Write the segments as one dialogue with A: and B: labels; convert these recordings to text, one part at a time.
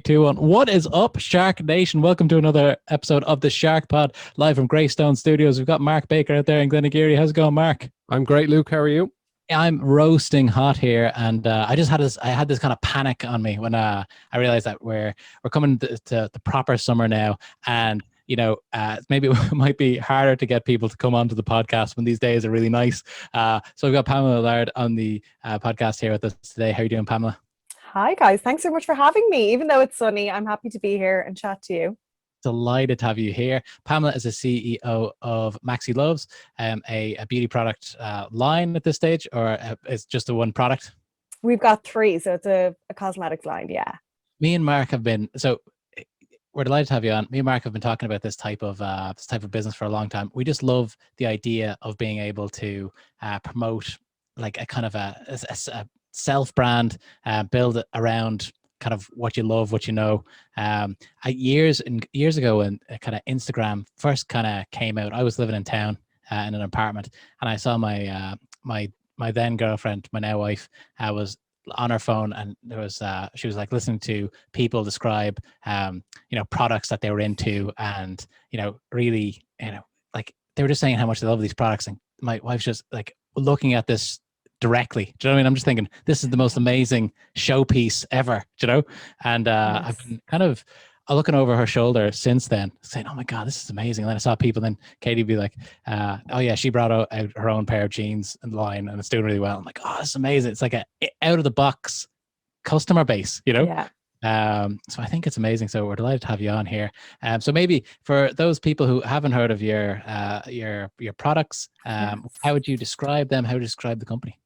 A: 2, 1. What is up, Shark Nation? Welcome to another episode of the Shark Pod, live from Greystone Studios. We've got Mark Baker out there in Glenageary. How's it going, Mark?
B: I'm great, Luke. How are you?
A: I'm roasting hot here, and I had this kind of panic on me when I realized that we're coming to the proper summer now, and maybe it might be harder to get people to come onto the podcast when these days are really nice. So we've got Pamela Laird on the podcast here with us today. How are you doing, Pamela?
C: Hi guys, thanks so much for having me. Even though it's sunny, I'm happy to be here and chat to you.
A: Delighted to have you here. Pamela is the CEO of Maxi Loves, a beauty product line at this stage, or it's just a one product?
C: We've got 3, so it's a cosmetics line, yeah.
A: Me and Mark have been, so we're delighted to have you on. Me and Mark have been talking about this type of business for a long time. We just love the idea of being able to promote like a kind of a self-brand, build it around kind of what you love, what you know. Years ago when kind of Instagram first kind of came out, I was living in town in an apartment, and I saw my my then girlfriend, my now wife, was on her phone, and there was she was like listening to people describe products that they were into, and really like they were just saying how much they love these products, and my wife's just like looking at this directly. Do you know what I mean? I'm just thinking this is the most amazing showpiece ever, and
C: Yes.
A: I've been kind of looking over her shoulder since then, saying, oh my God, this is amazing. And then I saw people, then Katie be like, oh yeah, she brought out her own pair of jeans in line and it's doing really well. I'm like, oh, this is amazing. It's like a out of the box customer base,
C: Yeah.
A: So I think it's amazing. So we're delighted to have you on here. So maybe for those people who haven't heard of your products,
C: Yes.
A: how would you describe them? How would you describe the company?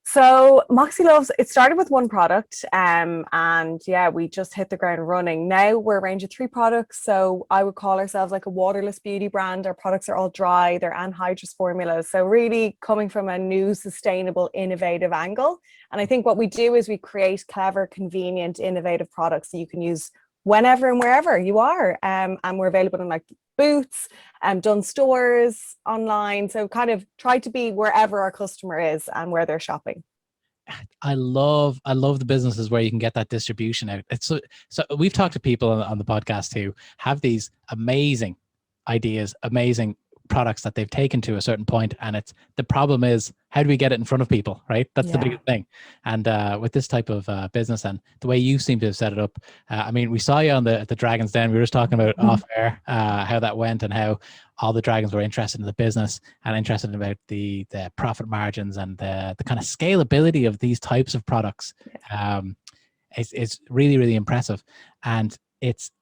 C: So Maxi Loves, it started with one product, and yeah, we just hit the ground running. Now we're a range of 3 products, so I would call ourselves like a waterless beauty brand. Our products are all dry, they're anhydrous formulas, so really coming from a new, sustainable, innovative angle. And I think what we do is we create clever, convenient, innovative products that you can use whenever and wherever you are, and we're available in like Boots, done stores, online. So kind of try to be wherever our customer is and where they're shopping.
A: I love the businesses where you can get that distribution out. It's so we've talked to people on the podcast who have these amazing ideas, amazing products that they've taken to a certain point, and it's the problem is how do we get it in front of people, right? That's the biggest thing. And with this type of business and the way you seem to have set it up, I mean, we saw you on the Dragon's Den. We were just talking about off air how that went and how all the dragons were interested in the business and interested about the profit margins and the kind of scalability of these types of products. It's really, really impressive, and it's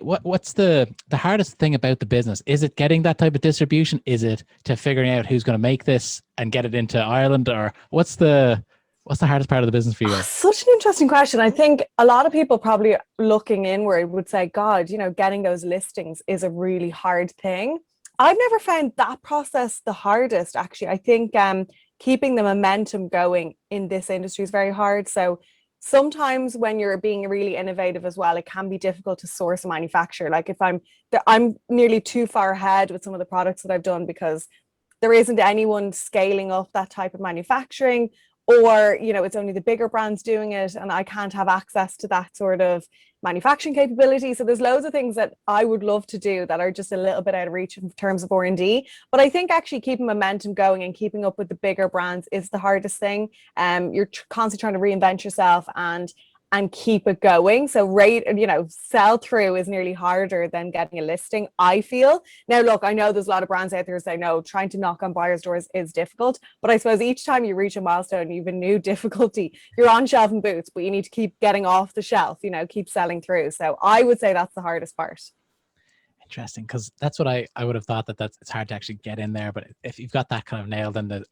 A: what's the hardest thing about the business? Is it getting that type of distribution? Is it to figuring out who's going to make this and get it into Ireland, or what's the hardest part of the business for you guys?
C: Such an interesting question. I think a lot of people probably looking inward would say, God, getting those listings is a really hard thing. I've never found that process the hardest, actually. I think keeping the momentum going in this industry is very hard. So sometimes when you're being really innovative as well, it can be difficult to source a manufacturer. Like if I'm nearly too far ahead with some of the products that I've done because there isn't anyone scaling up that type of manufacturing, or it's only the bigger brands doing it and I can't have access to that sort of manufacturing capability. So there's loads of things that I would love to do that are just a little bit out of reach in terms of R&D. But I think actually keeping momentum going and keeping up with the bigger brands is the hardest thing. You're constantly trying to reinvent yourself and keep it going. So sell through is nearly harder than getting a listing, I feel. Now, look, I know there's a lot of brands out there say no, trying to knock on buyers' doors is difficult. But I suppose each time you reach a milestone, you've a new difficulty. You're on shelf in Boots, but you need to keep getting off the shelf, keep selling through. So I would say that's the hardest part.
A: Interesting, because that's what I would have thought it's hard to actually get in there. But if you've got that kind of nailed, then the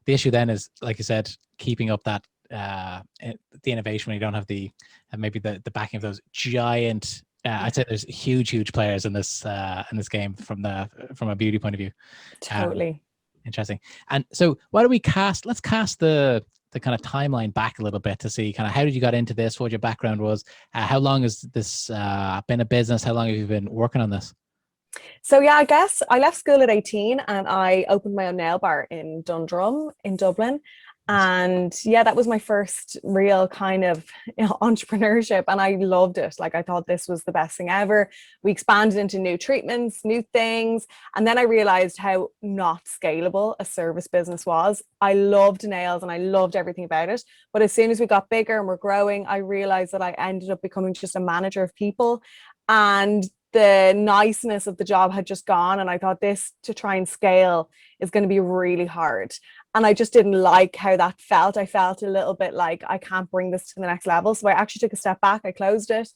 A: issue then is, like you said, keeping up that the innovation when you don't have maybe the backing of those giant. I'd say there's huge players in this game from a beauty point of view.
C: Totally.
A: Interesting. And so why don't we let's cast the kind of timeline back a little bit to see kind of how did you got into this, what your background was, how long has this been a business, how long have you been working on this?
C: So yeah, I guess I left school at 18 and I opened my own nail bar in Dundrum in Dublin. And yeah, that was my first real kind of entrepreneurship, and I loved it. Like, I thought this was the best thing ever. We expanded into new treatments, new things, and then I realized how not scalable a service business was. I loved nails and I loved everything about it, but as soon as we got bigger and we're growing, I realized that I ended up becoming just a manager of people, and the niceness of the job had just gone. And I thought, this to try and scale is going to be really hard. And I just didn't like how that felt. I felt a little bit like I can't bring this to the next level. So I actually took a step back, I closed it,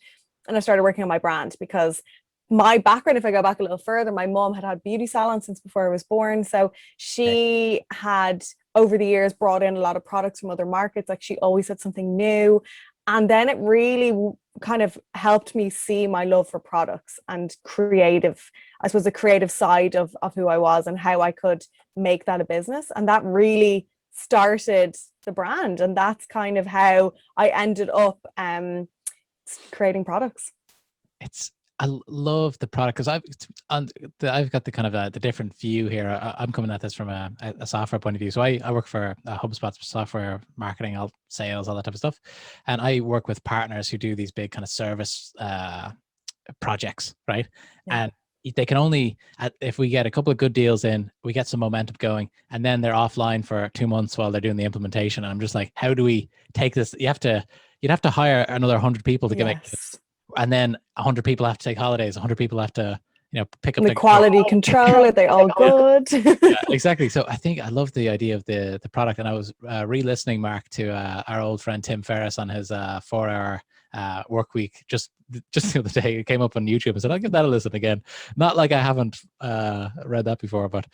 C: and I started working on my brand. Because my background, if I go back a little further, my mom had had beauty salons since before I was born. So she had over the years brought in a lot of products from other markets. Like, she always had something new. And then it really kind of helped me see my love for products and creative, I suppose, the creative side of who I was and how I could make that a business. And that really started the brand. And that's kind of how I ended up creating products.
A: I love the product, because I've got the kind of the different view here. I'm coming at this from a software point of view. So I work for HubSpot software marketing, sales, all that type of stuff, and I work with partners who do these big kind of service projects, right? Yeah. And they can only, if we get a couple of good deals in, we get some momentum going, and then they're offline for 2 months while they're doing the implementation. And I'm just like, how do we take this? You'd have to hire another 100 people to make this. And then 100 people have to take holidays. 100 people have to, pick up
C: the quality control. Are they all good?
A: Yeah, exactly. So I think I love the idea of the product. And I was re-listening, Mark, to our old friend Tim Ferriss on his 4-hour work week just the other day. It came up on YouTube and said, I'll give that a listen again. Not like I haven't read that before, but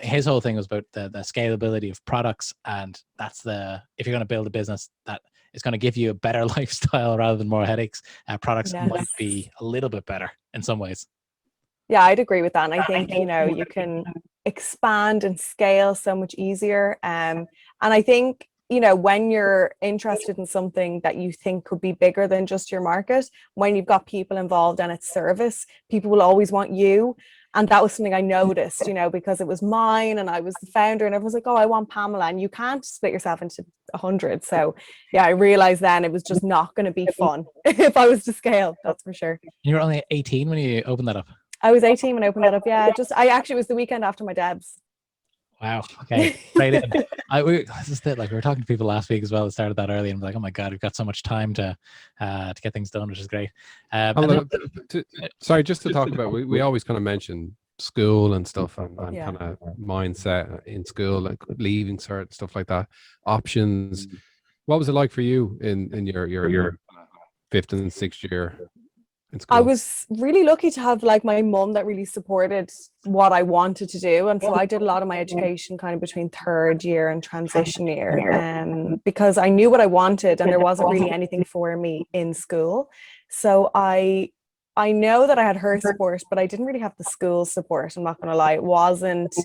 A: his whole thing was about the scalability of products. And that's if you're going to build a business that is going to give you a better lifestyle rather than more headaches, products might be a little bit better in some ways.
C: Yeah, I'd agree with that. And I think, you can expand and scale so much easier. And I think, when you're interested in something that you think could be bigger than just your market, when you've got people involved and it's service, people will always want you. And that was something I noticed, because it was mine and I was the founder, and everyone's like, oh, I want Pamela. And you can't split yourself into 100. So yeah, I realized then it was just not going to be fun if I was to scale, that's for sure.
A: You were only 18 when you opened that up?
C: I was 18 when I opened that up. Yeah, it was the weekend after my Debs.
A: Wow. Okay. Right. This is it. Like, we were talking to people last week as well. It started that early, and I'm like, oh my God, we've got so much time to get things done, which is great.
B: Sorry, just to talk about, we always kind of mention school and stuff, and kind of mindset in school, like leaving cert, stuff like that, options. What was it like for you in your 5th and 6th year?
C: I was really lucky to have my mom that really supported what I wanted to do. And so I did a lot of my education kind of between 3rd year and transition year, because I knew what I wanted and there wasn't really anything for me in school. So I know that I had her support, but I didn't really have the school support. I'm not going to lie. It wasn't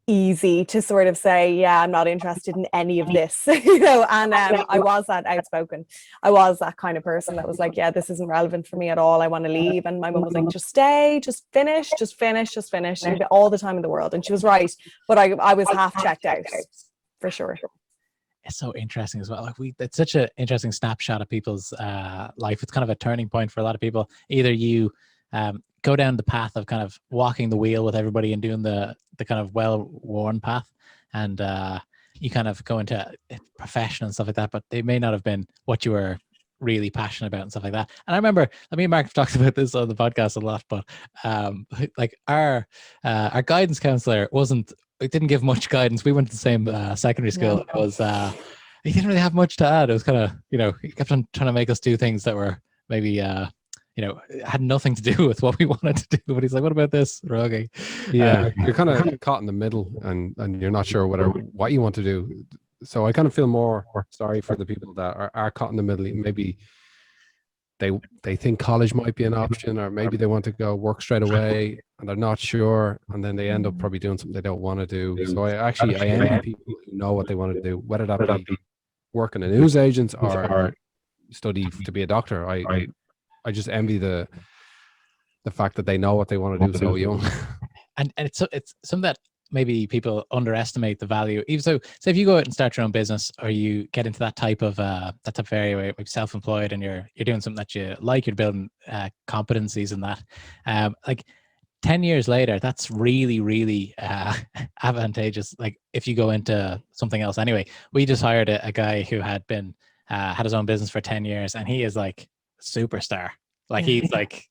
C: easy to sort of say, yeah, I'm not interested in any of this, and I was that outspoken. I was that kind of person that was like, yeah, this isn't relevant for me at all. I want to leave. And my mom was like, just stay, just finish. All the time in the world. And she was right. But I was half checked out for sure.
A: It's so interesting as well. It's such an interesting snapshot of people's life. It's kind of a turning point for a lot of people. Either you go down the path of kind of walking the wheel with everybody and doing the kind of well-worn path, and you kind of go into profession and stuff like that, but they may not have been what you were really passionate about and stuff like that. And I remember, me and Mark have talked about this on the podcast a lot, but our guidance counselor didn't give much guidance. We went to the same secondary school. It was he didn't really have much to add. It was kind of, he kept on trying to make us do things that were maybe had nothing to do with what we wanted to do. But he's like, what about this? Okay.
B: Yeah, you're kind of caught in the middle, and you're not sure what you want to do. So I kind of feel more sorry for the people that are caught in the middle. Maybe they think college might be an option, or maybe they want to go work straight away and they're not sure, and then they end up probably doing something they don't want to do. So I envy people who know what they want to do, whether that be work in a news agent or study to be a doctor. I just envy the fact that they know what they want to do so young.
A: And it's something that maybe people underestimate the value. Even so if you go out and start your own business, or you get into that type of area where you're self-employed and you're doing something that you like, you're building competencies in that. Like 10 years later, that's really, really advantageous. Like if you go into something else. Anyway, we just hired a guy who had been had his own business for 10 years, and he is like a superstar. Like he's like,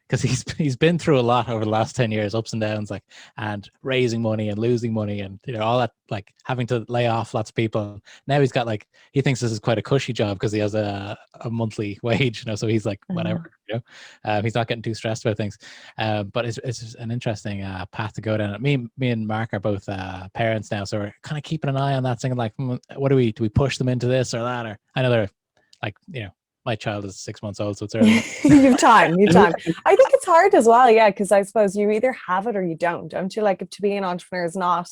A: because he's been through a lot over the last 10 years, ups and downs, like, and raising money and losing money and, you know, all that, like having to lay off lots of people. Now he's got like, he thinks this is quite a cushy job because he has a monthly wage, you know, so he's like, whatever, you know, he's not getting too stressed about things. But it's an interesting path to go down. Me and Mark are both parents now, so we're kind of keeping an eye on that, thinking like, what do we push them into this or that? Or I know they're like, you know, my child is 6 months old, so it's early.
C: You've time. I think it's hard as well, yeah, because I suppose you either have it or you don't you? Like, to be an entrepreneur is not,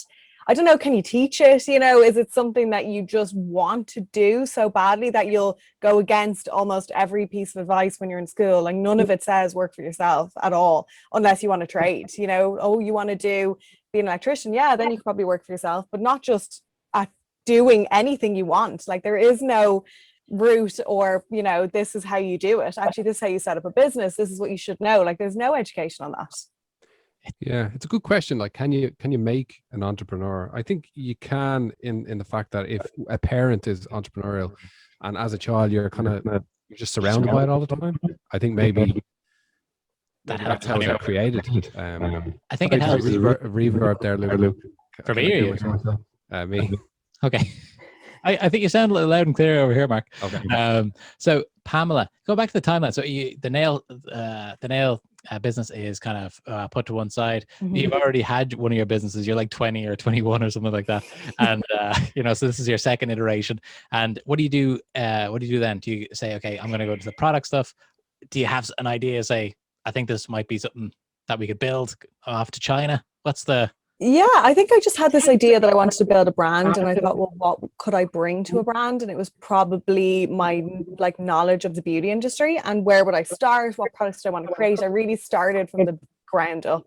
C: I don't know, can you teach it? You know, is it something that you just want to do so badly that you'll go against almost every piece of advice when you're in school? Like, none of it says work for yourself at all, unless you want to trade, you know. Oh, you want to be an electrician? Yeah, then you could probably work for yourself, but not just at doing anything you want. Like, there is no route, or, you know, this is how you do it. Actually, this is how you set up a business. This is what you should know. Like, there's no education on that.
B: Yeah, it's a good question. Like, can you make an entrepreneur? I think you can, in the fact that if a parent is entrepreneurial and as a child you're you're just surrounded by it all the time, I think maybe that's how it got created.
A: I think it helps.
B: Reverb there, Luke.
A: For me,
B: me.
A: Okay. I think you sound a little loud and clear over here, Mark.
B: Okay.
A: So Pamela, go back to the timeline. So the nail business is kind of put to one side. You've already had one of your businesses. You're like 20 or 21 or something like that, and you know, so this is your second iteration. And what do you do? What do you do then? Do you say, okay, I'm going to go to the product stuff? Do you have an idea? Say, I think this might be something that we could build off to China.
C: Yeah, I think I just had this idea that I wanted to build a brand, and I thought, well, what could I bring to a brand? And it was probably my like knowledge of the beauty industry, and where would I start? What products did I want to create? I really started from the ground up,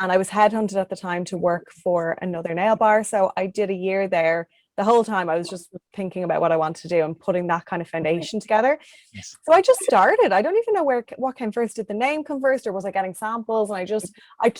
C: and I was headhunted at the time to work for another nail bar. So I did a year there. The whole time I was just thinking about what I wanted to do and putting that kind of foundation together.
A: Yes.
C: So I just started. I don't even know what came first. Did the name come first, or was I getting samples? And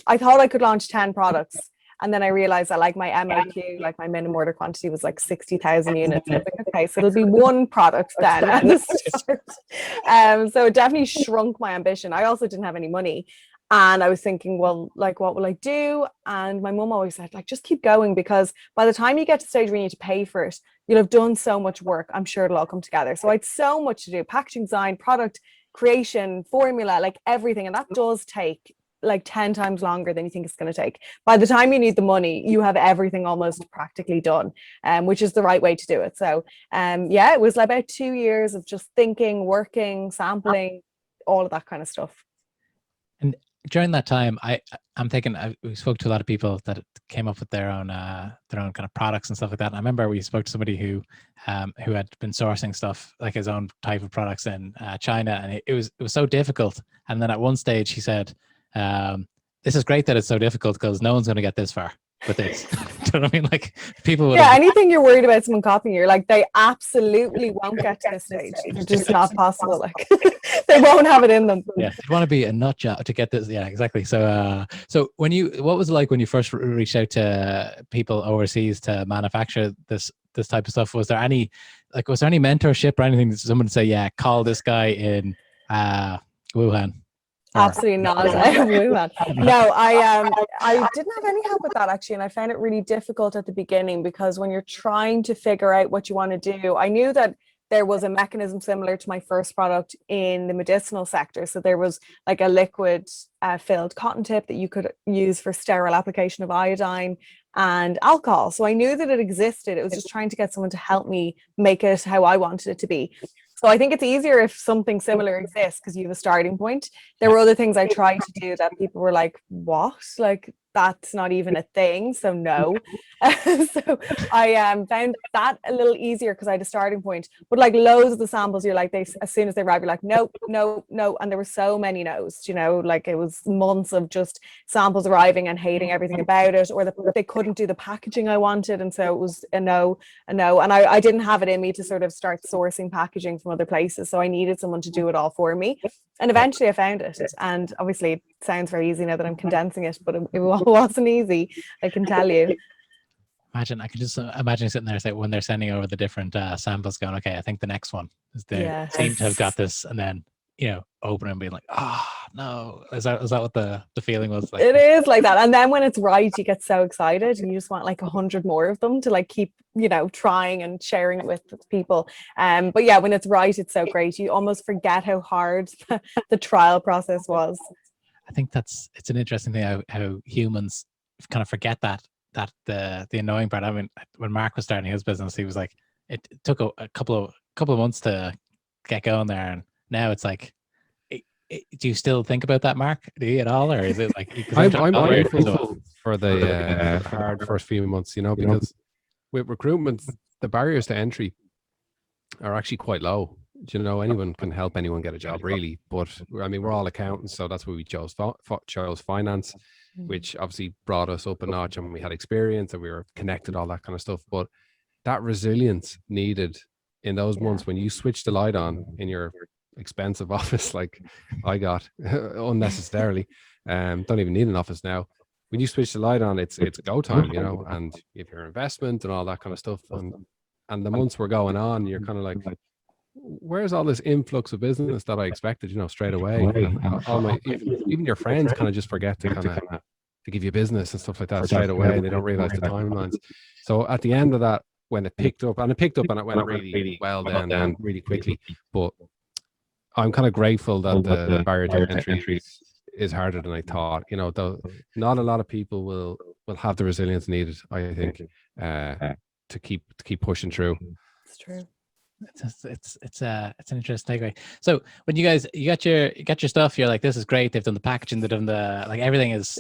C: I thought I could launch 10 products. And then I realized that like my MOQ, like my minimum order quantity was like 60,000 units. I was like, okay, so it'll be one product then at the start. So it definitely shrunk my ambition. I also didn't have any money. And I was thinking, well, like, what will I do? And my mum always said, like, just keep going, because by the time you get to the stage where you need to pay for it, you'll have done so much work. I'm sure it'll all come together. So I had so much to do: packaging design, product creation, formula, like everything. And that does take like 10 times longer than you think it's going to take. By the time you need the money, you have everything almost practically done, which is the right way to do it. So yeah, it was about 2 years of just thinking, working, sampling, all of that kind of stuff.
A: And during that time, I'm thinking, we spoke to a lot of people that came up with their own kind of products and stuff like that. And I remember we spoke to somebody who had been sourcing stuff, like his own type of products in China, and it was so difficult. And then at one stage he said, this is great that it's so difficult, because no one's going to get this far with this. Do you know what I mean? Like, people would
C: anything you're worried about someone copying, you're like, they absolutely won't get to this stage. It's just not possible. Like, they won't have it in them.
A: Yeah, you want to be a nut job to get this. Yeah, exactly. So so what was it like when you first reached out to people overseas to manufacture this type of stuff? Was there any mentorship or anything that someone would say, yeah, call this guy in Wuhan?
C: Absolutely not. No, I didn't have any help with that, actually, and I found it really difficult at the beginning, because when you're trying to figure out what you want to do, I knew that there was a mechanism similar to my first product in the medicinal sector. So there was like a liquid filled cotton tip that you could use for sterile application of iodine and alcohol. So I knew that it existed. It was just trying to get someone to help me make it how I wanted it to be. So I think it's easier if something similar exists, because you have a starting point. There were other things I tried to do that people were like, what? Like, that's not even a thing, so no. So I found that a little easier because I had a starting point. But like loads of the samples, you're like, they as soon as they arrive, you're like, no, no, no. And there were so many no's, you know, like it was months of just samples arriving and hating everything about it, or that they couldn't do the packaging I wanted. And so it was a no, a no. And I didn't have it in me to sort of start sourcing packaging from other places. So I needed someone to do it all for me. And eventually I found it. And obviously it sounds very easy now that I'm condensing it, but it wasn't easy, I can tell you.
A: Imagine, I can just imagine sitting there, say, when they're sending over the different samples, going, okay, I think the next one is they seem to have got this, and then, you know, open and being like, oh no, is that what the feeling was like?
C: It is like that. And then when it's right, you get so excited and you just want like 100 more of them to like keep, you know, trying and sharing it with people. But yeah, when it's right, it's so great. You almost forget how hard the trial process was.
A: I think it's an interesting thing how humans kind of forget that the annoying part. I mean, when Mark was starting his business, he was like, it took a couple of months to get going there, and now it's like, do you still think about that, Mark? Do you at all, or is it like?
B: I'm grateful for the hard first few months, you know, because with recruitment, the barriers to entry are actually quite low. You know, anyone can help anyone get a job, really. But I mean, we're all accountants, so that's why we chose finance, which obviously brought us up a notch, and we had experience and we were connected, all that kind of stuff. But that resilience needed in those months when you switch the light on in your expensive office, like I got unnecessarily, don't even need an office now. When you switch the light on, it's go time, you know, and if your investment and all that kind of stuff, and the months were going on, you're kind of like, where's all this influx of business that I expected, you know, straight away? And all my even your friends kind of just forget to kind of to give you business and stuff like that straight away, and they don't realize the timelines. So at the end of that, when it picked up and it went really well then really quickly. But I'm kind of grateful that the barrier to entry is harder than I thought. You know, though not a lot of people will have the resilience needed, I think, to keep pushing through.
C: It's true.
A: It's an interesting takeaway. So when you got your stuff, you're like, this is great. They've done the packaging, they've done the, like, everything is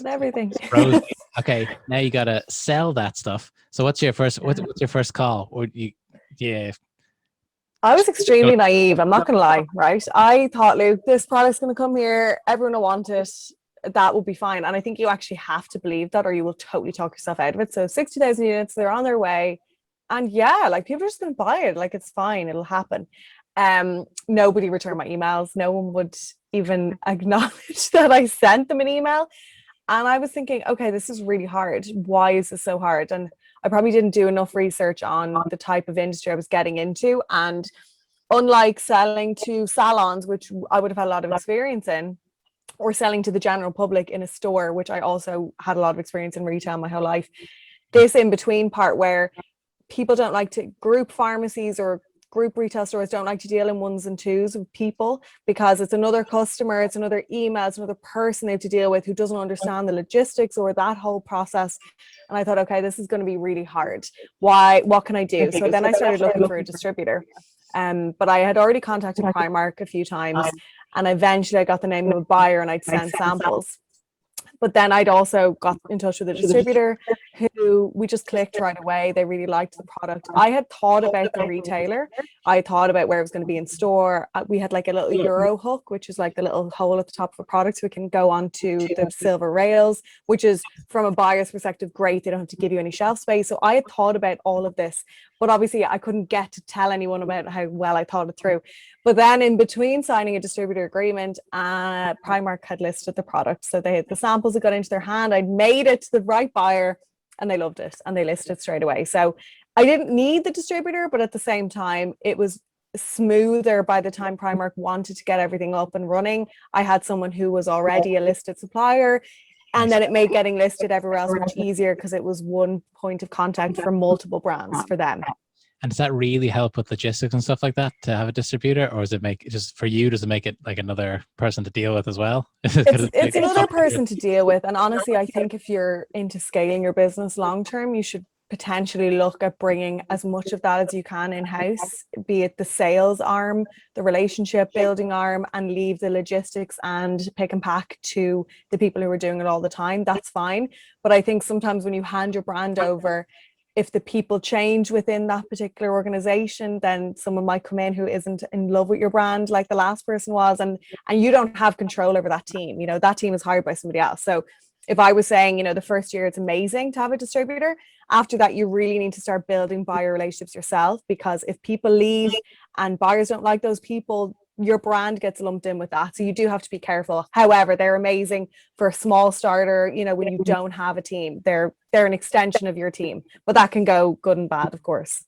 A: rosy. Okay, now you gotta sell that stuff. So what's your first call? Or
C: I was extremely naive, I'm not gonna lie, right? I thought, Luke, this product's gonna come here, everyone will want it, that will be fine. And I think you actually have to believe that, or you will totally talk yourself out of it. So 60,000 units, they're on their way. And yeah, like people are just going to buy it. Like, it's fine. It'll happen. Nobody returned my emails. No one would even acknowledge that I sent them an email. And I was thinking, okay, this is really hard. Why is this so hard? And I probably didn't do enough research on the type of industry I was getting into. And unlike selling to salons, which I would have had a lot of experience in, or selling to the general public in a store, which I also had a lot of experience in retail my whole life, this in between part where people don't like to, group pharmacies or group retail stores don't like to deal in ones and twos with people, because it's another customer, it's another email, it's another person they have to deal with who doesn't understand the logistics or that whole process. And I thought, okay, this is going to be really hard. What can I do? So then I started looking for a distributor. But I had already contacted Primark a few times, and eventually I got the name of a buyer and I'd send samples. But then I'd also got in touch with a distributor who we just clicked right away. They really liked the product. I had thought about the retailer. I thought about where it was going to be in store. We had like a little Euro hook, which is like the little hole at the top of a product so we can go onto the silver rails, which is, from a buyer's perspective, great. They don't have to give you any shelf space. So I had thought about all of this, but obviously I couldn't get to tell anyone about how well I thought it through. But then in between signing a distributor agreement, Primark had listed the product. So they had the samples that got into their hand. I'd made it to the right buyer and they loved it and they listed it straight away. So I didn't need the distributor, but at the same time, it was smoother by the time Primark wanted to get everything up and running. I had someone who was already a listed supplier. And then it made getting listed everywhere else much easier because it was one point of contact for multiple brands for them.
A: And does that really help with logistics and stuff like that to have a distributor, or does it make just for you? Does it make it like another person to deal with as well?
C: It's another person to deal with. And honestly, I think if you're into scaling your business long term, you should potentially look at bringing as much of that as you can in-house, be it the sales arm, the relationship building arm, and leave the logistics and pick and pack to the people who are doing it all the time. That's fine. But I think sometimes when you hand your brand over, if the people change within that particular organization, then someone might come in who isn't in love with your brand like the last person was, and you don't have control over that team. You know, that team is hired by somebody else. So if I was saying, you know, the first year it's amazing to have a distributor, after that you really need to start building buyer relationships yourself, because if people leave and buyers don't like those people, your brand gets lumped in with that. So you do have to be careful. However, they're amazing for a small starter, you know, when you don't have a team. They're an extension of your team, but that can go good and bad, of course.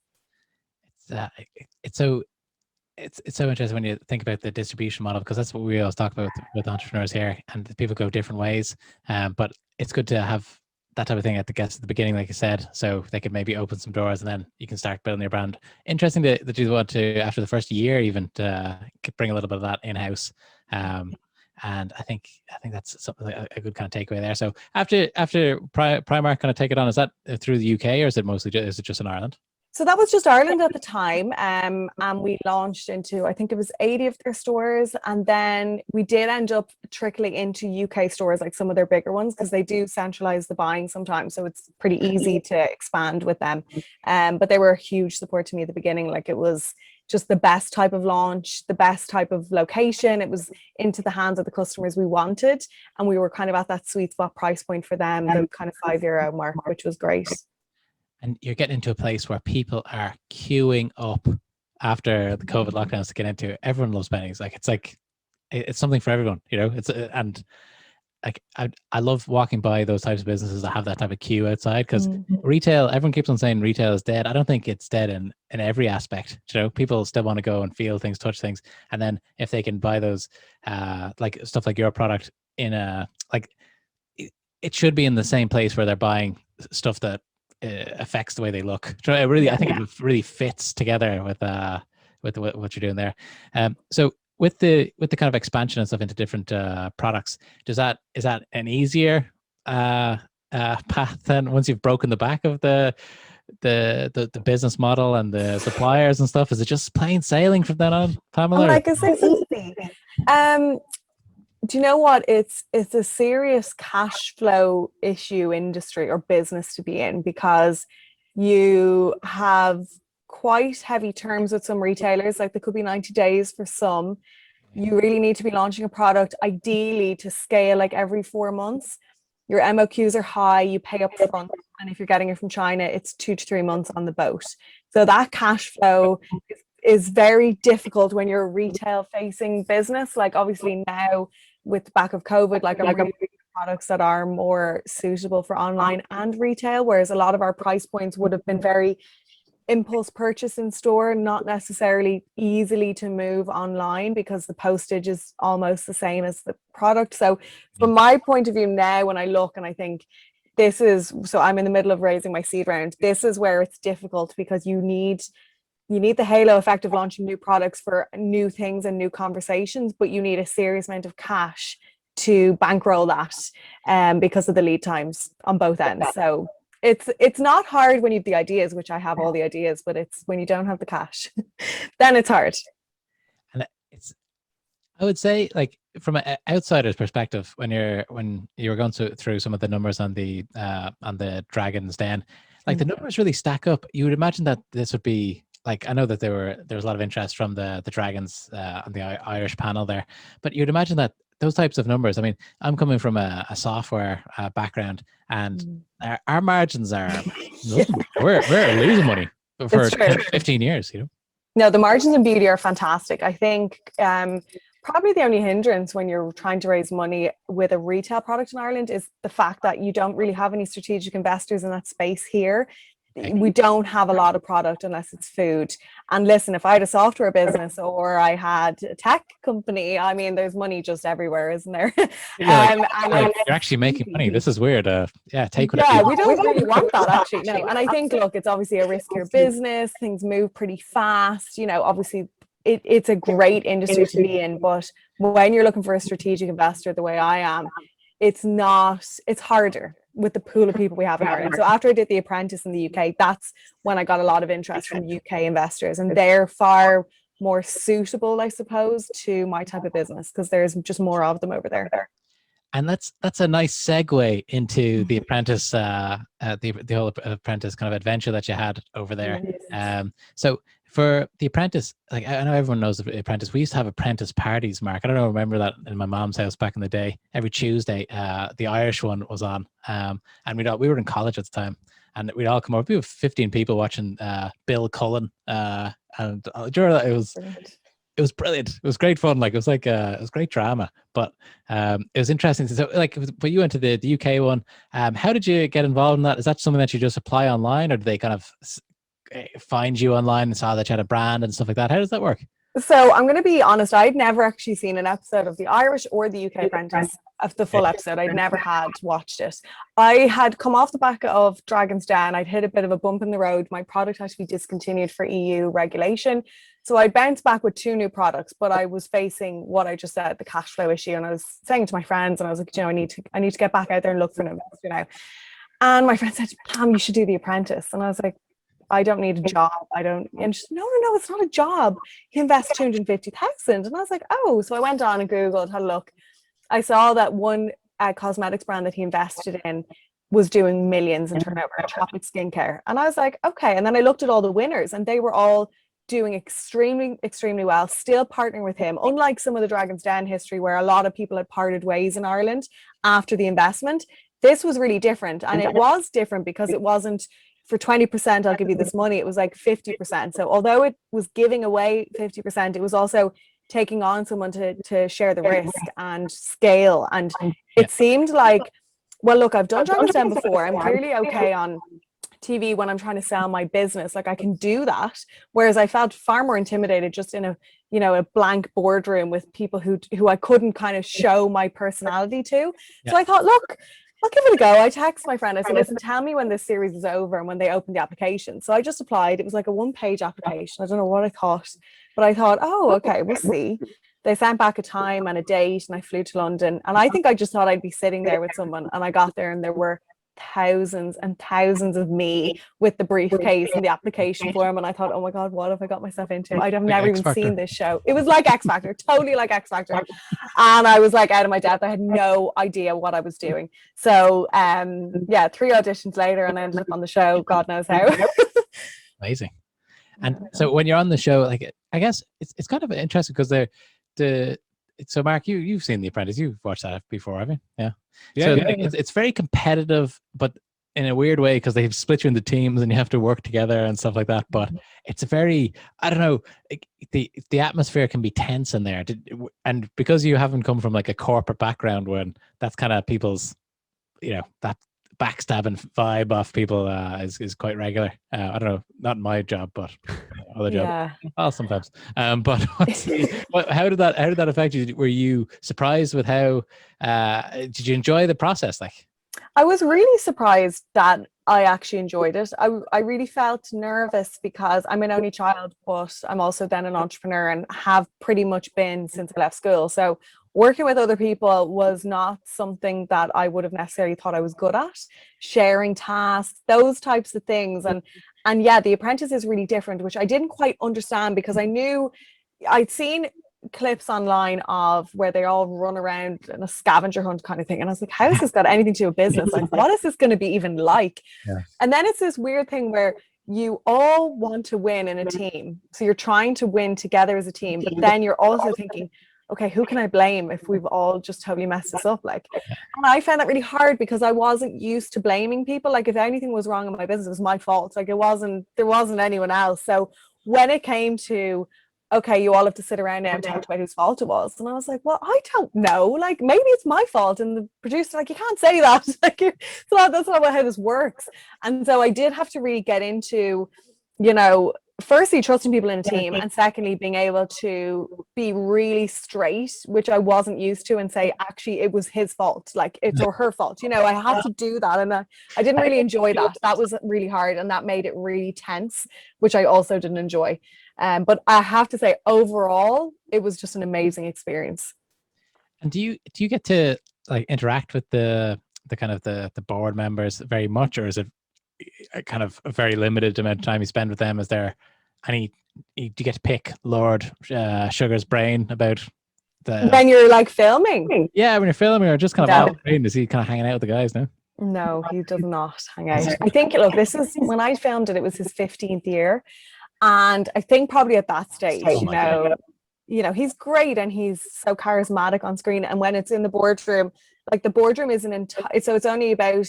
A: It's so interesting when you think about the distribution model, because that's what we always talk about with entrepreneurs here, and people go different ways. But it's good to have that type of thing at the beginning, like you said, so they could maybe open some doors and then you can start building your brand. Interesting that you want to, after the first year, even bring a little bit of that in-house. And I think that's something, a good kind of takeaway there. So after Primark kind of take it on, is that through the UK, or is it just in Ireland?
C: So that was just Ireland at the time, and we launched into, I think it was 80 of their stores, and then we did end up trickling into UK stores, like some of their bigger ones, because they do centralize the buying sometimes, so it's pretty easy to expand with them. But they were a huge support to me at the beginning. Like, it was just the best type of launch, the best type of location. It was into the hands of the customers we wanted, and we were kind of at that sweet spot price point for them, the kind of €5 mark, which was great.
A: And you're getting into a place where people are queuing up after the COVID lockdowns to get into. Everyone loves pennies. Like, it's something for everyone, you know. And like, I love walking by those types of businesses that have that type of queue outside, because retail, everyone keeps on saying retail is dead. I don't think it's dead in every aspect. You know, people still want to go and feel things, touch things, and then if they can buy those, like stuff like your product in it should be in the same place where they're buying stuff that affects the way they look. I think it really fits together with what you're doing there. So with the kind of expansion and stuff into different products, is that an easier path then, once you've broken the back of the business model and the suppliers and stuff? Is it just plain sailing from then on, Pamela?
C: Like, is it easy? Do you know what? It's a serious cash flow issue industry or business to be in, because you have quite heavy terms with some retailers. Like, there could be 90 days for some. You really need to be launching a product, ideally to scale, like every 4 months. Your MOQs are high, you pay up front, and if you're getting it from China, it's 2 to 3 months on the boat. So that cash flow is very difficult when you're a retail facing business. Like, obviously now with the back of COVID, like, I'm really products that are more suitable for online and retail, whereas a lot of our price points would have been very impulse purchase in store, not necessarily easily to move online, because the postage is almost the same as the product. So from my point of view now, when I look and I think, so I'm in the middle of raising my seed round, this is where it's difficult, because you need the halo effect of launching new products for new things and new conversations, but you need a serious amount of cash to bankroll that, because of the lead times on both ends. So it's not hard when you have the ideas, which I have all the ideas, but it's when you don't have the cash, then it's hard.
A: And I would say, like, from an outsider's perspective, when you were going through some of the numbers on the Dragon's Den, like, the numbers really stack up. You would imagine that this would be, like, I know that there was a lot of interest from the Dragons on the Irish panel there, but you'd imagine that those types of numbers, I mean, I'm coming from a software background, and our margins are, we're losing money for 10, 15 years, you know?
C: No, the margins in beauty are fantastic. I think probably the only hindrance when you're trying to raise money with a retail product in Ireland is the fact that you don't really have any strategic investors in that space here. We don't have a lot of product unless it's food. And listen, if I had a software business or I had a tech company, I mean, there's money just everywhere, isn't there?
A: You're actually making money. This is weird. Take what.
C: Yeah, we don't really want that, actually. No, and I think, look, it's obviously a riskier business. Things move pretty fast. You know, obviously, it's a great industry to be in. But when you're looking for a strategic investor, the way I am, it's harder with the pool of people we have in Ireland. So after I did The Apprentice in the UK, that's when I got a lot of interest from UK investors, and they're far more suitable, I suppose, to my type of business because there's just more of them over there.
A: And that's a nice segue into the Apprentice, the whole Apprentice kind of adventure that you had over there. So for the Apprentice, like I know everyone knows the Apprentice. We used to have Apprentice parties, Mark. I don't know, remember that in my mom's house back in the day. Every Tuesday, the Irish one was on, and we were in college at the time, and we'd all come over. We were 15 people watching Bill Cullen, and during that, it was brilliant. It was great fun. Like it was great drama, but it was interesting. So but you went to the UK one. How did you get involved in that? Is that something that you just apply online, or do they kind of find you online and saw that you had a brand and stuff like that? How does that work?
C: So I'm going to be honest, I'd never actually seen an episode of the Irish or the UK Apprentice, of the full episode. I'd never had watched it. I had come off the back of Dragon's Den. I'd hit a bit of a bump in the road. My product had to be discontinued for EU regulation. So I bounced back with 2 new products, but I was facing what I just said, the cash flow issue. And I was saying to my friends, and I was like, I need to get back out there and look for an investor now. And my friend said, Pam, you should do The Apprentice. And I was like, I don't need a job. And she's, no, it's not a job. You invest 250,000. And I was like, oh, so I went on and Googled, had a look. I saw that one cosmetics brand that he invested in was doing millions in turnover, Tropic Skincare. And I was like, okay. And then I looked at all the winners and they were all doing extremely, extremely well, still partnering with him. Unlike some of the Dragon's Den history where a lot of people had parted ways in Ireland after the investment, this was really different. And it was different because it wasn't, for 20%, I'll give you this money. It was like 50%. So although it was giving away 50%, it was also taking on someone to share the risk and scale. And it seemed like, well, look, I've done Dragon's Den before. I'm clearly okay on TV when I'm trying to sell my business. Like I can do that. Whereas I felt far more intimidated just in a blank boardroom with people who I couldn't kind of show my personality to. Yeah. So I thought, look, I'll give it a go. I text my friend. I said, listen, tell me when this series is over and when they open the application. So I just applied. It was like a 1-page application. I don't know what I thought, but I thought, oh, okay, we'll see. They sent back a time and a date and I flew to London. And I think I just thought I'd be sitting there with someone. And I got there and there were thousands and thousands of me with the briefcase and the application form. And I thought, oh my God, what have I got myself into? I've never even seen this show. It was like X Factor, totally like X Factor. And I was like out of my depth. I had no idea what I was doing. So 3 auditions later and I ended up on the show, God knows how.
A: Amazing. And so when you're on the show, like, I guess it's kind of interesting because so Mark, you've seen The Apprentice, you've watched that before, haven't you? Yeah. It's very competitive, but in a weird way because they've split you into teams and you have to work together and stuff like that. But it's a very, I don't know, the atmosphere can be tense in there. And because you haven't come from like a corporate background when that's kind of people's, that backstabbing vibe off people is quite regular. I don't know, not my job, but other job. Yeah. Well, sometimes. But how did that affect you? Were you surprised with how? Did you enjoy the process? Like,
C: I was really surprised that I actually enjoyed it. I really felt nervous because I'm an only child, but I'm also then an entrepreneur and have pretty much been since I left school. So working with other people was not something that I would have necessarily thought I was good at. Sharing tasks, those types of things. And yeah, The Apprentice is really different, which I didn't quite understand because I'd seen clips online of where they all run around in a scavenger hunt kind of thing. And I was like, how has this got anything to do with business? Like, what is this going to be even like? Yeah. And then it's this weird thing where you all want to win in a team. So you're trying to win together as a team, but then you're also thinking, okay, who can I blame if we've all just totally messed this up? Like, and I found that really hard because I wasn't used to blaming people. Like if anything was wrong in my business, it was my fault. Like there wasn't anyone else. So when it came to, okay, you all have to sit around now and talk about whose fault it was. And I was like, well, I don't know. Like maybe it's my fault. And the producer, like, you can't say that. Like, that's not how this works. And so I did have to really get into, firstly, trusting people in a team, and secondly, being able to be really straight, which I wasn't used to, and say, actually, it was his fault, like it's or her fault. I had to do that. And I didn't really enjoy that. That was really hard. And that made it really tense, which I also didn't enjoy. But I have to say, overall, it was just an amazing experience.
A: And do you get to like interact with the kind of the board members very much, or is it a kind of a very limited amount of time you spend with them? Is there any, do you get to pick Lord Sugar's brain about the
C: When you're like filming?
A: when you're filming, or just kind
C: No.
A: of off screen? Is he kind of hanging out with the guys now?
C: No, he does not hang out. I think, look, this is when I filmed it, it was his 15th year. And I think probably at that stage,
A: Oh my God.
C: he's great and he's so charismatic on screen. And when it's in the boardroom, like the boardroom is so it's only about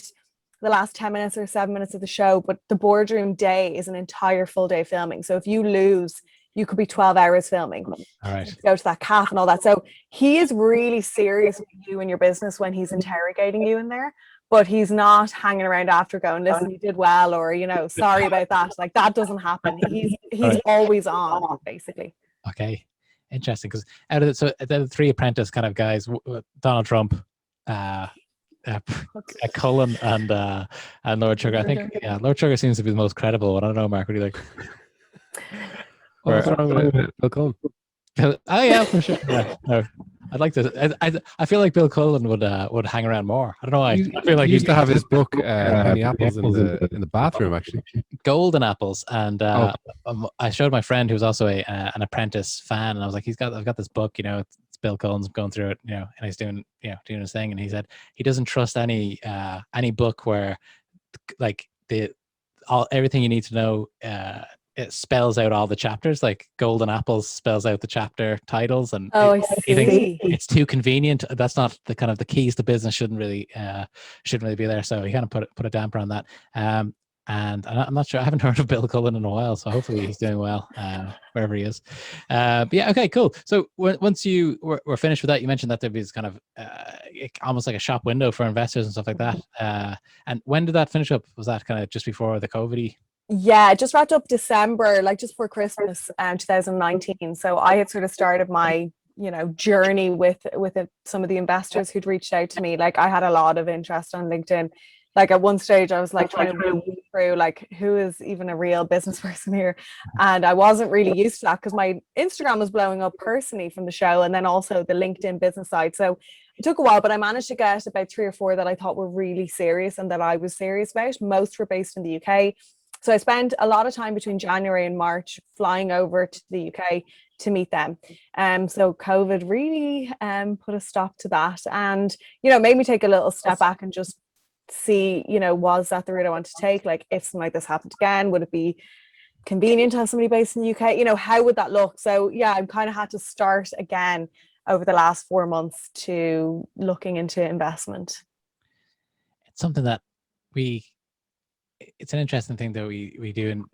C: the last 10 minutes or 7 minutes of the show, but the boardroom day is an entire full day filming. So if you lose, you could be 12 hours filming.
A: All right.
C: Go to that calf and all that. So he is really serious with you and your business when he's interrogating you in there. But he's not hanging around after going, listen, you did well, or, sorry about that. Like that doesn't happen. He's
A: Right.
C: always on, basically.
A: Okay, interesting. Because out of the three apprentice kind of guys, Donald Trump, Cullen, and Lord Sugar. I think Lord Sugar seems to be the most credible one. I don't know, Mark. What do you think?
B: What's wrong with Bill Cullen?
A: Oh yeah, for sure. Yeah, no, I'd like to. I feel like Bill Cullen would hang around more. I don't know why. I feel like
B: he used to have his book Penny Apples in the bathroom, actually.
A: Golden Apples, and I showed my friend who's also an apprentice fan, and I was like, I've got this book, it's Bill Cullen's going through it, and he's doing his thing, and he said he doesn't trust any book where like everything you need to know it spells out all the chapters. Like Golden Apples spells out the chapter titles, and
C: I
A: he thinks
C: see.
A: it's too convenient. That's not the kind of the keys to business shouldn't really be there. So he kind of put a damper on that. And I'm not sure. I haven't heard of Bill Cullen in a while, so hopefully he's doing well wherever he is. But yeah, okay, cool. So once you were finished with that, you mentioned that there was kind of almost like a shop window for investors and stuff like that. And when did that finish up? Was that kind of just before the COVID-y?
C: Yeah, it just wrapped up December, like just before Christmas, 2019. So I had sort of started my, journey with some of the investors who'd reached out to me. Like I had a lot of interest on LinkedIn. Like at one stage I was like trying to read through like who is even a real business person here. And I wasn't really used to that because my Instagram was blowing up personally from the show, and then also the LinkedIn business side. So it took a while, but I managed to get about 3 or 4 that I thought were really serious and that I was serious about. Most were based in the UK. So I spent a lot of time between January and March flying over to the UK to meet them. So COVID really put a stop to that, and made me take a little step back and just see, was that the route I want to take? Like if something like this happened again, would it be convenient to have somebody based in the UK? How would that look? So yeah, I kind of had to start again over the last 4 months to looking into investment.
A: It's something that it's an interesting thing that we do in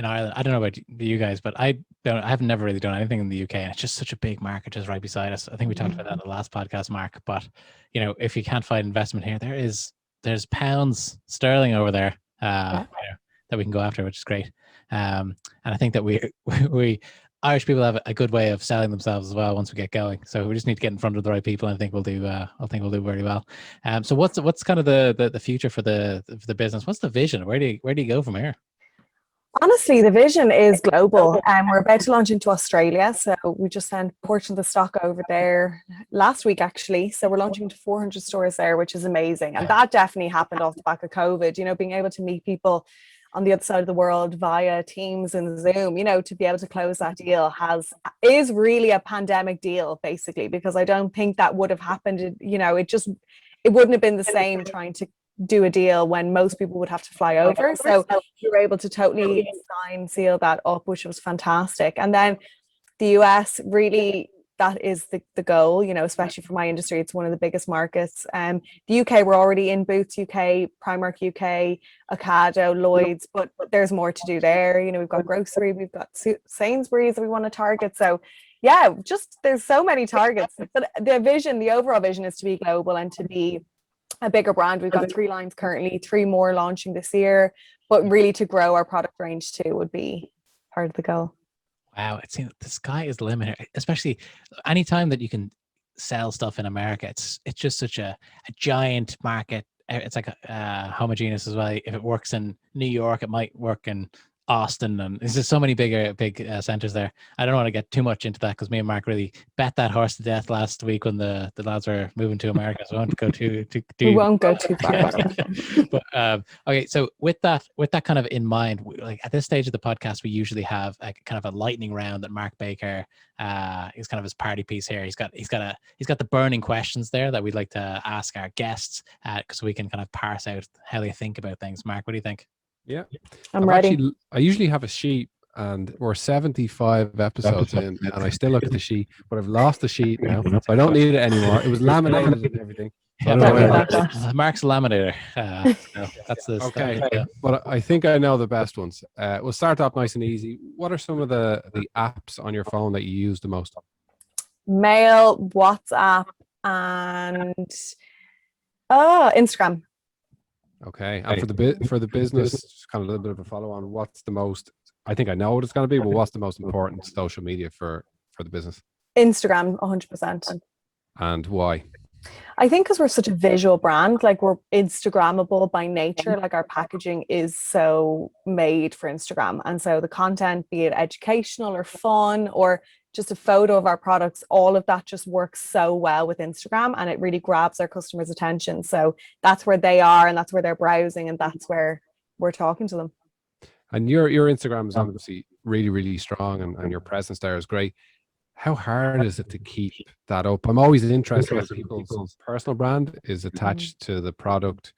A: Ireland. I don't know about you guys, but I have never really done anything in the UK, and it's just such a big market just right beside us. I think we talked about that in the last podcast, Mark. But if you can't find investment here, there's pounds sterling over there that we can go after, which is great. And I think that we Irish people have a good way of selling themselves as well once we get going. So we just need to get in front of the right people, and I think we'll do very well. So what's kind of the future for the business? What's the vision? Where do you go from here?
C: Honestly, the vision is global. We're about to launch into Australia. So we just sent a portion of the stock over there last week, actually. So we're launching into 400 stores there, which is amazing. And that definitely happened off the back of COVID, being able to meet people on the other side of the world via Teams and Zoom, to be able to close that deal is really a pandemic deal, basically, because I don't think that would have happened. It wouldn't have been the same trying to do a deal when most people would have to fly over. So we were able to totally seal that up, which was fantastic. And then the US, really, that is the goal, especially for my industry. It's one of the biggest markets. The UK, we're already in Boots UK, Primark UK, Ocado, Lloyd's, but there's more to do there. We've got grocery, we've got Sainsbury's that we want to target. So yeah, just there's so many targets. But the overall vision is to be global and to be a bigger brand. We've got 3 lines currently, 3 more launching this year, but really to grow our product range too would be part of the goal.
A: Wow, it seems the sky is the limit, especially anytime that you can sell stuff in America. It's just such a giant market. It's like homogeneous as well. If it works in New York, it might work in Austin, and there's just so many big centers there. I don't want to get too much into that because me and Mark really bet that horse to death last week when the lads were moving to America. So I won't go too
C: We won't go too far.
A: but okay, so with that kind of in mind, like at this stage of the podcast, we usually have a kind of a lightning round that Mark Baker is kind of his party piece here. He's got the burning questions there that we'd like to ask our guests because we can kind of parse out how they think about things. Mark, what do you think?
B: Yeah,
C: I'm ready.
B: I usually have a sheet, and we're 75 episodes in, and I still look at the sheet, but I've lost the sheet now, so I don't need it anymore. It was laminated and everything.
A: Yeah, Mark's a laminator. No, that's the
B: okay. But I think I know the best ones. We'll start off nice and easy. What are some of the apps on your phone that you use the most?
C: Mail, WhatsApp, and Instagram.
B: Okay, and for the business, just kind of a little bit of a follow on. What's the most? I think I know what it's going to be, but what's the most important social media for the business?
C: Instagram, 100%.
B: And why?
C: I think because we're such a visual brand, like we're Instagrammable by nature, like our packaging is so made for Instagram. And so the content, be it educational or fun or just a photo of our products, all of that just works so well with Instagram, and it really grabs our customers' attention. So that's where they are, and that's where they're browsing, and that's where we're talking to them.
B: And your Instagram is obviously really, really strong, and your presence there is great. How hard is it to keep that up? I'm always interested in people's personal brand is attached to the product.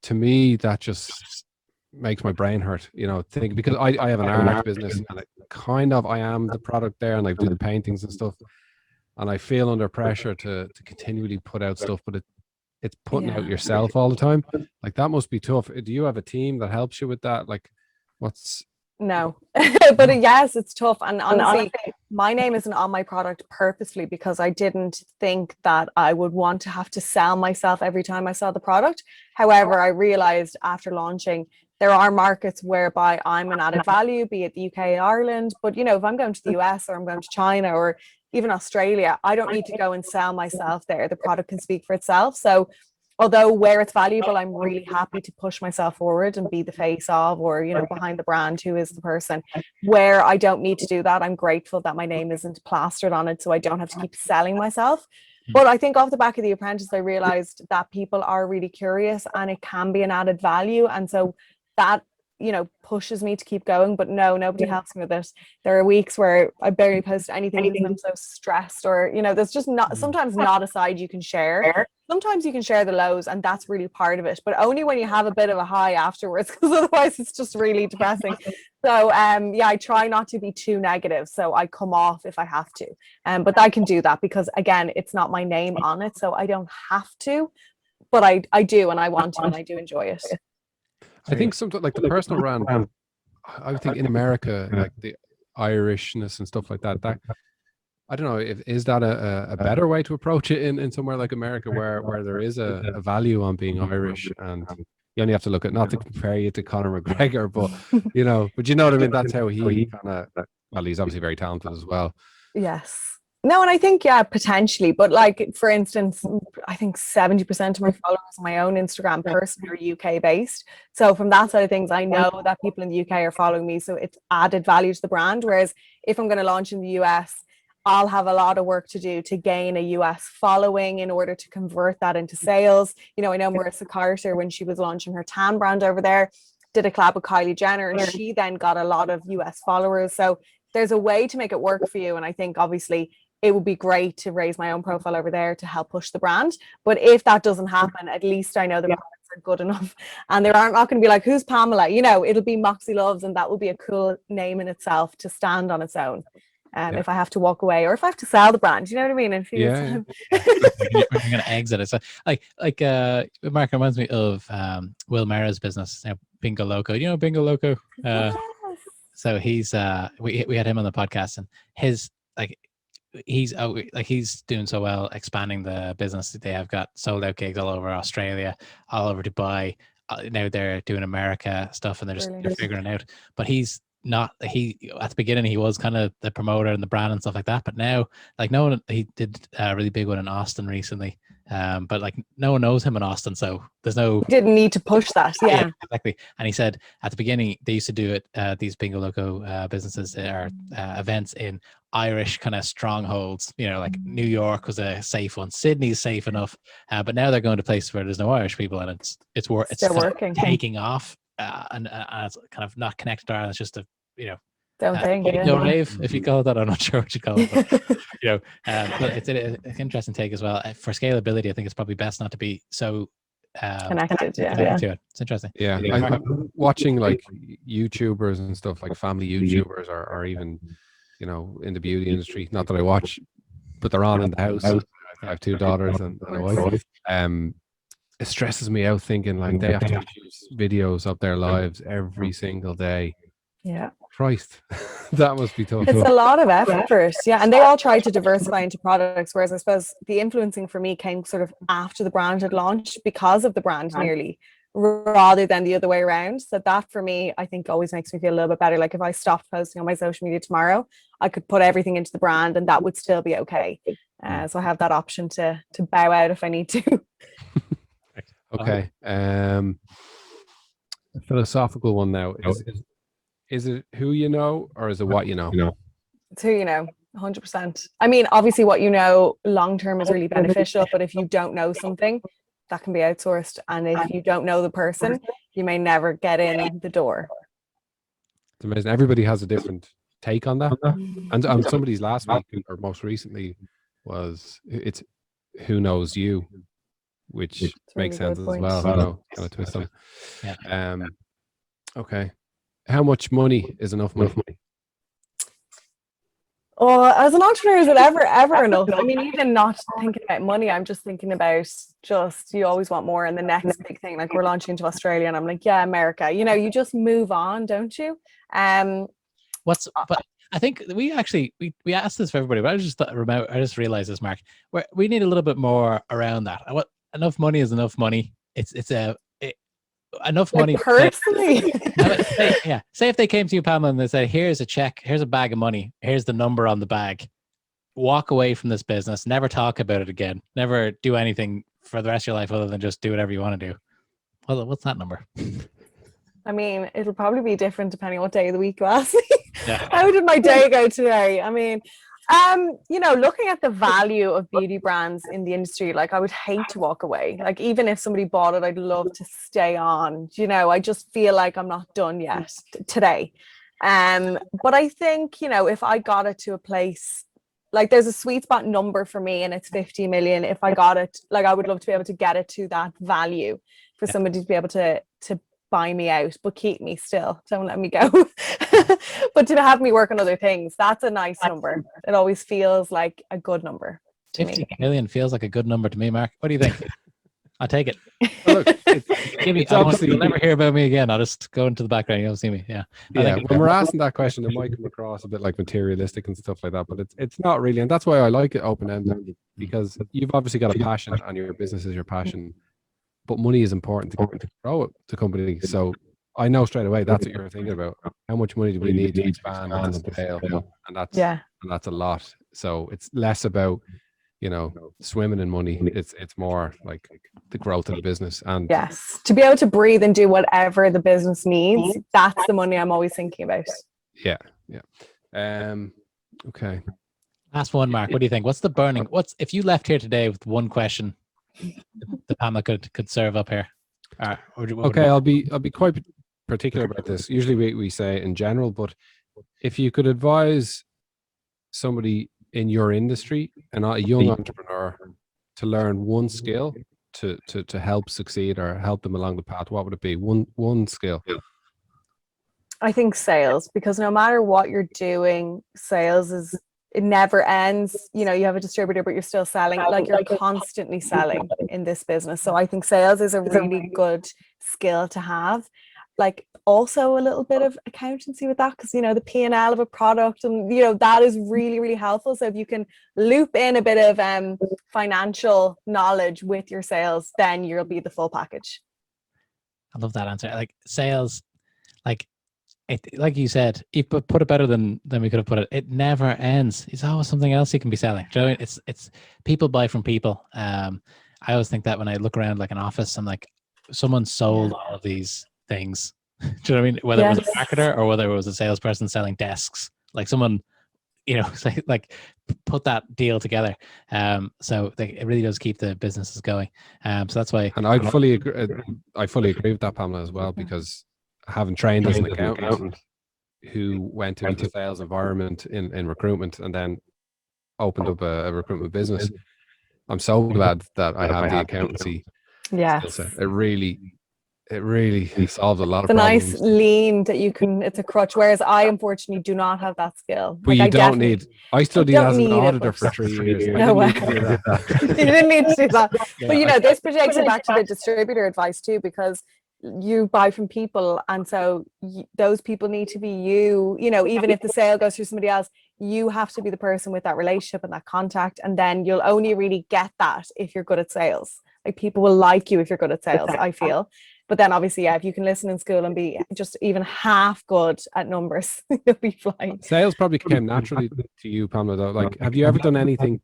B: To me, that just makes my brain hurt, because I have an art business, and I am the product there, and I do the paintings and stuff, and I feel under pressure to continually put out stuff, but it's putting out yourself all the time. Like, that must be tough. Do you have a team that helps you with that? Like,
C: no, but yes, it's tough. And honestly, my name isn't on my product purposely because I didn't think that I would want to have to sell myself every time I saw the product. However, I realized after launching, there are markets whereby I'm an added value, be it the UK, Ireland. But, if I'm going to the US or I'm going to China or even Australia, I don't need to go and sell myself there. The product can speak for itself. So although where it's valuable, I'm really happy to push myself forward and be the face of, or, behind the brand, who is the person. Where I don't need to do that, I'm grateful that my name isn't plastered on it, so I don't have to keep selling myself. But I think off the back of The Apprentice, I realized that people are really curious and it can be an added value. And so that, pushes me to keep going. But no, nobody helps me with it. There are weeks where I barely post anything because I'm so stressed, or, there's just sometimes not a side you can share. Sometimes you can share the lows, and that's really part of it, but only when you have a bit of a high afterwards, because otherwise it's just really depressing. So I try not to be too negative, so I come off if I have to, but I can do that because, again, it's not my name on it, so I don't have to, but I do, and I want to, and I do enjoy it.
B: I think something like the personal brand, I would think in America, like the Irishness and stuff like that, I don't know, is that a better way to approach it in somewhere like America, where there is a value on being Irish, and you only have to look at, not to compare you to Conor McGregor, but but you know what I mean? That's how he kind of, well, he's obviously very talented as well.
C: Yes. No, and I think, potentially, but like, for instance, I think 70% of my followers on my own Instagram person are UK based. So from that side of things, I know that people in the UK are following me, so it's added value to the brand. Whereas if I'm going to launch in the US, I'll have a lot of work to do to gain a US following in order to convert that into sales. I know Marissa Carter, when she was launching her tan brand over there, did a collab with Kylie Jenner, and she then got a lot of US followers. So there's a way to make it work for you. And I think obviously it would be great to raise my own profile over there to help push the brand. But if that doesn't happen, at least I know the products are good enough, and they aren't not going to be like, who's Pamela? It'll be Moxie Loves, and that will be a cool name in itself to stand on its own. If I have to walk away, or if I have to sell the brand, you know what I mean? And
A: We're going to exit it. So like Mark, reminds me of Will Mara's business, Bingo Loco. Bingo Loco?
C: Yes.
A: So he's we had him on the podcast, and he's doing so well expanding the business. They have got sold out gigs all over Australia, all over Dubai. Now they're doing America stuff, and they're figuring it out. But he's not, at the beginning he was kind of the promoter and the brand and stuff like that, but now, like, no one, he did a really big one in Austin recently, but like no one knows him in Austin, so there's no.
C: Didn't need to push that. Yeah.
A: Exactly. And he said at the beginning they used to do it. These Bingo Loco businesses or events in Irish kind of strongholds. You know, like New York was a safe one, Sydney's safe enough, but now they're going to places where there's no Irish people, and it's
C: Still working.
A: taking off, and it's kind of not connected to Ireland. It's just
C: Don't think.
A: no rave, if you call it that. I'm not sure what you call it, but, but it's an interesting take as well. For scalability, I think it's probably best not to be so
C: Connected.
A: connected to it. It's interesting.
B: Yeah, I'm watching like YouTubers and stuff, like family YouTubers, or even in the beauty industry. Not that I watch, but they're on in the house. I have 2 daughters and a wife. It stresses me out thinking like they have to produce videos of their lives every single day.
C: Yeah.
B: Christ, that must be tough.
C: It's a lot of effort. Yeah. And they all tried to diversify into products, whereas I suppose the influencing for me came sort of after the brand had launched, because of the brand nearly, rather than the other way around. So that for me, I think always makes me feel a little bit better. Like if I stopped posting on my social media tomorrow, I could put everything into the brand and that would still be okay. So I have that option to bow out if I need to.
B: Okay. A philosophical one now. Is it who you know, or is it what you know?
C: It's who you know, 100%. I mean, obviously what you know long term is really beneficial, but if you don't know something, that can be outsourced. And if you don't know the person, you may never get in the door.
B: It's amazing. Everybody has a different take on that. And somebody's last week or most recently was it's who knows you, which makes sense as well. Kind of twist on.
A: Yeah.
B: Okay. How much money is enough money?
C: Oh, as an entrepreneur, is it ever enough? I mean, even not thinking about money, I'm just thinking about you always want more. And the next big thing, like we're launching into Australia, and I'm like, yeah, America. You just move on, don't you?
A: But I think we asked this for everybody, but I just realized this, Mark. We need a little bit more around that. What enough money is enough money. It's enough money
C: personally.
A: Say if they came to you, Pamela, and they said, here's a check, here's a bag of money, here's the number on the bag, walk away from this business, never talk about it again, never do anything for the rest of your life other than just do whatever you want to do. Well, what's that number?
C: I mean, it'll probably be different depending on what day of the week you ask me.
A: Yeah.
C: How did my day go today? I mean, looking at the value of beauty brands in the industry, like I would hate to walk away. Like even if somebody bought it, I'd love to stay on. I just feel like I'm not done yet today. But I think, if I got it to a place, like there's a sweet spot number for me and it's 50 million. If I got it, like I would love to be able to get it to that value for somebody to be able to buy me out, but keep me still. Don't let me go. But to have me work on other things, that's a nice number. It always feels like a good number to
A: 50
C: me.
A: million feels like a good number to me, Mark. What do you think? I'll take it.
B: Well, look,
A: You'll never hear about me again. I'll just go into the background. You'll see me. Yeah.
B: When we're asking that question, it might come across a bit like materialistic and stuff like that, but it's not really. And that's why I like it open-ended, because you've obviously got a passion and your business is your passion, but money is important to grow the company. So I know straight away that's what you're thinking about. How much money do we need to expand and scale? And that's a lot. So it's less about swimming in money. It's more like the growth of the business. And
C: yes, to be able to breathe and do whatever the business needs, that's the money I'm always thinking about.
B: Yeah. Okay.
A: Last one, Mark. What do you think? What's if you left here today with one question the Pamela could serve up here?
B: Okay, I'll be quite particular about this. Usually we say in general, but if you could advise somebody in your industry and not a young entrepreneur to learn one skill to help succeed or help them along the path, what would it be? One skill.
C: I think sales, because no matter what you're doing, it never ends. You have a distributor, but you're still selling. Like you're constantly selling in this business. So I think sales is a really good skill to have. Like also a little bit of accountancy with that, because the P&L of a product, and that is really, really helpful. So if you can loop in a bit of financial knowledge with your sales, then you'll be the full package.
A: I love that answer. Like sales, like you said, you put it better than we could have put it. It never ends. It's always something else you can be selling. Do you know what I mean? It's people buy from people. I always think that when I look around like an office, I'm like, someone sold all of these things. Do you know what I mean? Whether it was a marketer or whether it was a salesperson selling desks, like someone, like put that deal together. So it really does keep the businesses going. So that's why.
B: And I fully agree. I fully agree with that, Pamela, as well, because having trained as an accountant who went into the sales environment in recruitment and then opened up a recruitment business, I'm so glad that I have the accountancy skill set. It really solves a lot of problems.
C: It's a nice lean that you can, it's a crutch, whereas I unfortunately do not have that skill.
B: But you don't need, I still did as an auditor for 3 years.
C: No way. You didn't need to do that.
A: Yeah,
C: But this takes you back to the distributor advice too, because you buy from people, and so those people need to be you, even if the sale goes through somebody else, you have to be the person with that relationship and that contact, and then you'll only really get that if you're good at sales. Like, people will like you if you're good at sales, I feel. But then obviously, if you can listen in school and be just even half good at numbers, you'll be fine.
B: Sales probably came naturally to you, Pamela, though. Like, have you ever done anything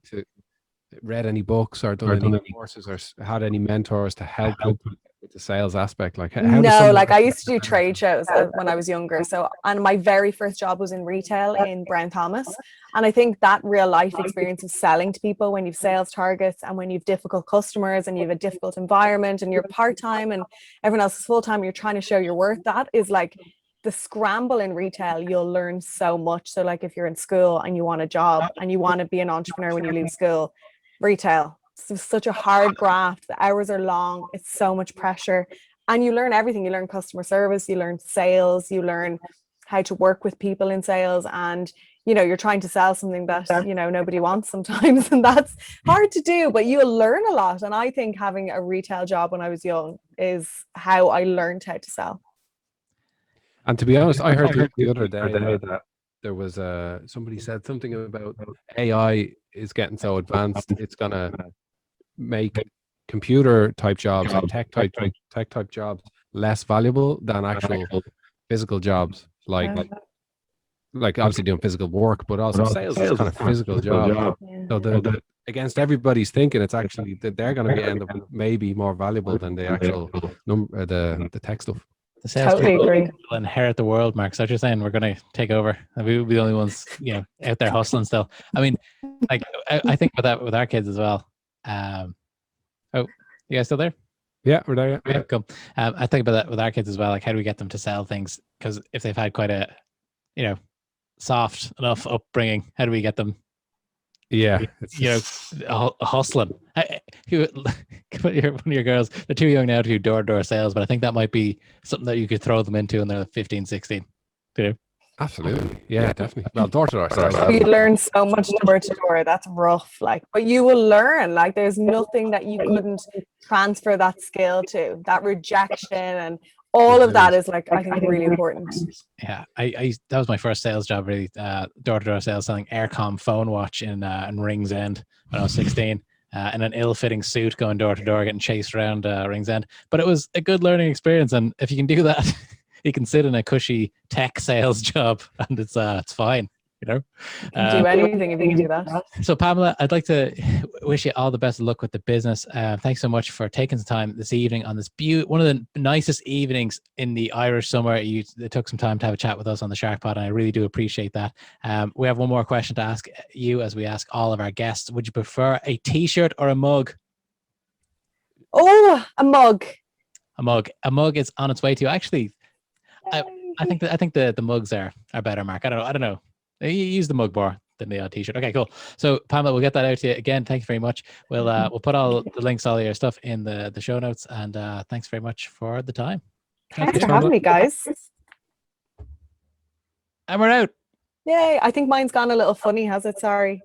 B: read any books or done any courses or had any mentors to help you with the sales aspect? Like,
C: I used to do trade shows when I was younger. And my very first job was in retail in Brown Thomas. And I think that real life experience of selling to people when you've sales targets and when you've difficult customers and you have a difficult environment and you're part-time and everyone else is full-time, you're trying to show your worth. That is like the scramble in retail. You'll learn so much. So like, if you're in school and you want a job and you want to be an entrepreneur when you leave school, retail, it's such a hard graft. The hours are long. It's so much pressure, and you learn everything. You learn customer service, you learn sales, you learn how to work with people in sales, and you're trying to sell something that nobody wants sometimes, and that's hard to do, but you'll learn a lot. And I think having a retail job when I was young is how I learned how to sell.
B: And to be honest, I heard the other day that there was somebody said something about AI is getting so advanced, it's gonna make computer type jobs and tech type jobs less valuable than actual physical jobs, like obviously doing physical work, but also sales is kind of physical job. So against everybody's thinking, it's actually that they're going to end up maybe more valuable than the actual the tech stuff.
A: The sales people will inherit the world, Mark. So you're saying we're going to take over, and we will be the only ones, out there hustling still. I mean, like, I think with that with our kids as well. Oh, you guys still there?
B: Yeah, we're there.
A: Yeah, cool. I think about that with our kids as well. Like, how do we get them to sell things? Because if they've had quite a, soft enough upbringing, how do we get them?
B: Yeah,
A: hustling. One of your girls, they're too young now to do door-to-door sales, but I think that might be something that you could throw them into when they're 15, 16.
B: Absolutely. Yeah, definitely. Well, door-to-door sales.
C: You learn so much door-to-door. That's rough. But you will learn. There's nothing that you couldn't transfer that skill to. That rejection and all of that is I think really important.
A: Yeah, I that was my first sales job, really, door-to-door sales, selling Aircom phone watch in Ringsend when I was 16, in an ill-fitting suit, going door-to-door, getting chased around Ringsend. But it was a good learning experience, and if you can do that, you can sit in a cushy tech sales job, and it's fine. You
C: can do anything if you can do that.
A: So Pamela, I'd like to wish you all the best of luck with the business. Thanks so much for taking some time this evening on this one of the nicest evenings in the Irish summer. You took some time to have a chat with us on the Shark Pod, and I really do appreciate that. We have one more question to ask you, as we ask all of our guests. Would you prefer a t-shirt or a mug?
C: Oh, a mug.
A: A mug. A mug is on its way to you. Actually, I think the mugs are better, Mark. I don't know. You use the mug more than the t-shirt. Okay, cool. So Pamela, we'll get that out to you again. Thank you very much. We'll put all the links, all your stuff in the show notes, and thanks very much for the time.
C: Thanks for having me, guys.
A: And we're out.
C: Yay! I think mine's gone a little funny, has it? Sorry.